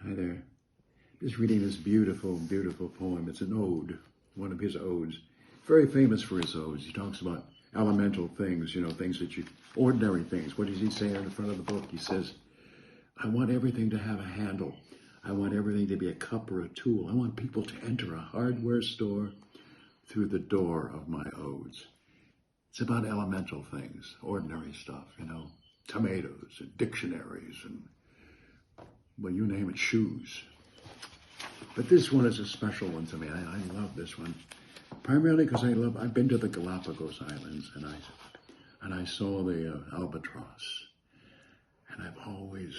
Hi there. Just reading this beautiful, beautiful poem. It's an ode, one of his odes. Very famous for his odes. He talks about elemental things, things that ordinary things. What does he say in the front of the book? He says, I want everything to have a handle. I want everything to be a cup or a tool. I want people to enter a hardware store through the door of my odes. It's about elemental things, ordinary stuff, tomatoes and dictionaries and, well, you name it, shoes. But this one is a special one to me. I love this one, primarily because I've been to the Galapagos Islands and I saw the albatross, and I've always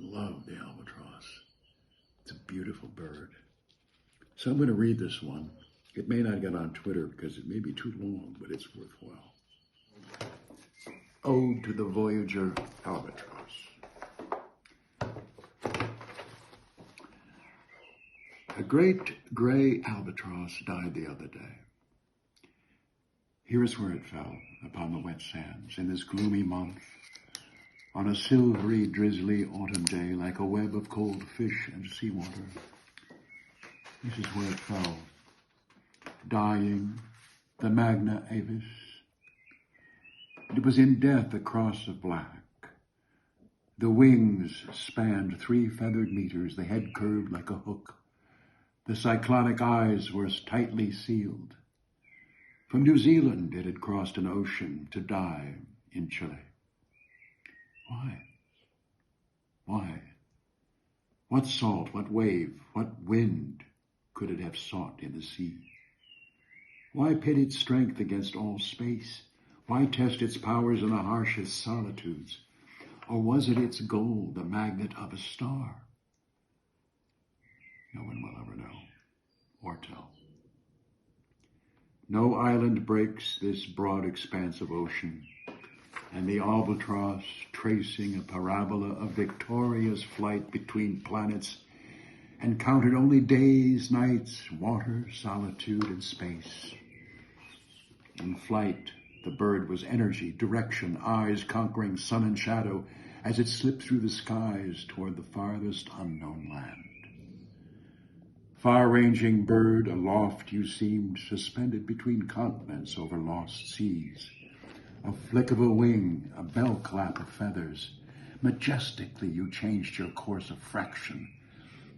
loved the albatross. It's a beautiful bird. So I'm going to read this one. It may not get on Twitter because it may be too long, but it's worthwhile. Ode to the Voyager Albatross. A great gray albatross died the other day. Here is where it fell, upon the wet sands, in this gloomy month, on a silvery, drizzly autumn day, like a web of cold fish and seawater. This is where it fell, dying, the magna avis. It was in death a cross of black. The wings spanned 3 feathered meters, the head curved like a hook. The cyclonic eyes were tightly sealed. From New Zealand it had crossed an ocean to die in Chile. Why? Why? What salt, what wave, what wind could it have sought in the sea? Why pit its strength against all space? Why test its powers in the harshest solitudes? Or was it its goal, the magnet of a star? No one will ever know or tell. No island breaks this broad expanse of ocean, and the albatross, tracing a parabola of victorious flight between planets, encountered only days, nights, water, solitude, and space. In flight, the bird was energy, direction, eyes conquering sun and shadow as it slipped through the skies toward the farthest unknown land. Far-ranging bird, aloft you seemed, suspended between continents over lost seas. A flick of a wing, a bell clap of feathers. Majestically you changed your course of fraction,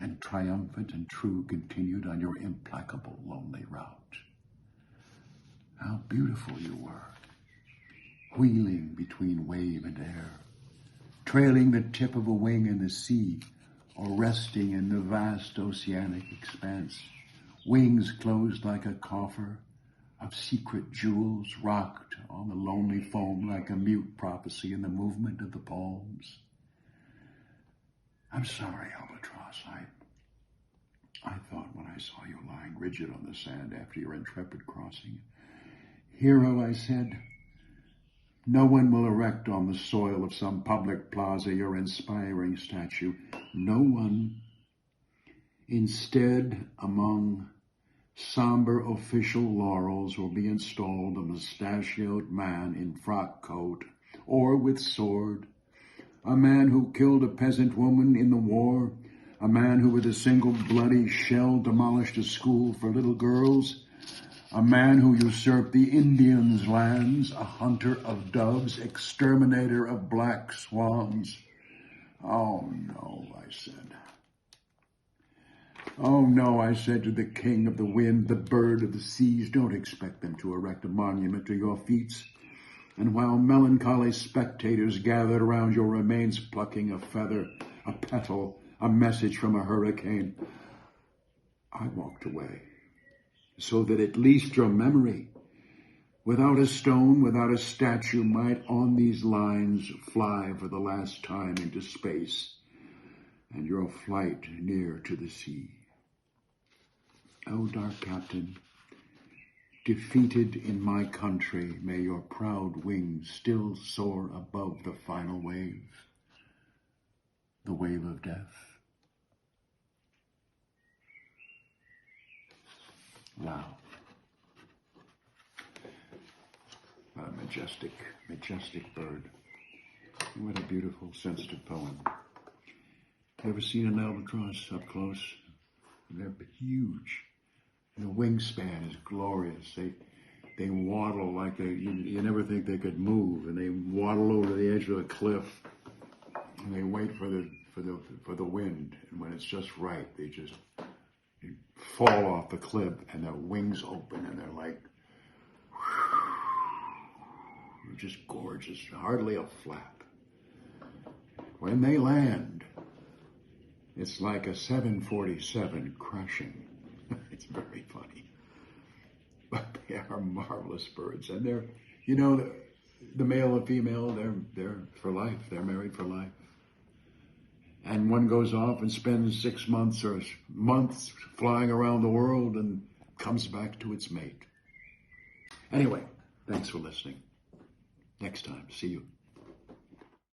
and triumphant and true continued on your implacable lonely route. How beautiful you were, wheeling between wave and air, trailing the tip of a wing in the sea, or resting in the vast oceanic expanse, wings closed like a coffer of secret jewels, rocked on the lonely foam like a mute prophecy in the movement of the palms. I'm sorry, albatross. I thought when I saw you lying rigid on the sand after your intrepid crossing, hero, I said, no one will erect on the soil of some public plaza your inspiring statue. No one. Instead, among somber official laurels will be installed a mustachioed man in frock coat or with sword, a man who killed a peasant woman in the war, a man who with a single bloody shell demolished a school for little girls, a man who usurped the Indians' lands, a hunter of doves, exterminator of black swans. Oh no, I said. Oh no, I said to the king of the wind, the bird of the seas, don't expect them to erect a monument to your feats. And while melancholy spectators gathered around your remains, plucking a feather, a petal, a message from a hurricane, I walked away, so that at least your memory, without a stone, without a statue, might on these lines fly for the last time into space, and your flight near to the sea. O dark captain, defeated in my country, may your proud wings still soar above the final wave, the wave of death. Wow. What a majestic, majestic bird. What a beautiful, sensitive poem. You ever seen an albatross up close? They're huge. And the wingspan is glorious. They waddle like you never think they could move, and they waddle over the edge of a cliff, and they wait for the wind. And when it's just right, they fall off the cliff, and their wings open, and they're like, they're just gorgeous. Hardly a flap. When they land, it's like a 747 crashing. It's very funny. But they are marvelous birds. And they're, the male and female, they're for life. They're married for life. And one goes off and spends 6 months or months flying around the world and comes back to its mate. Anyway, thanks for listening. Next time, see you.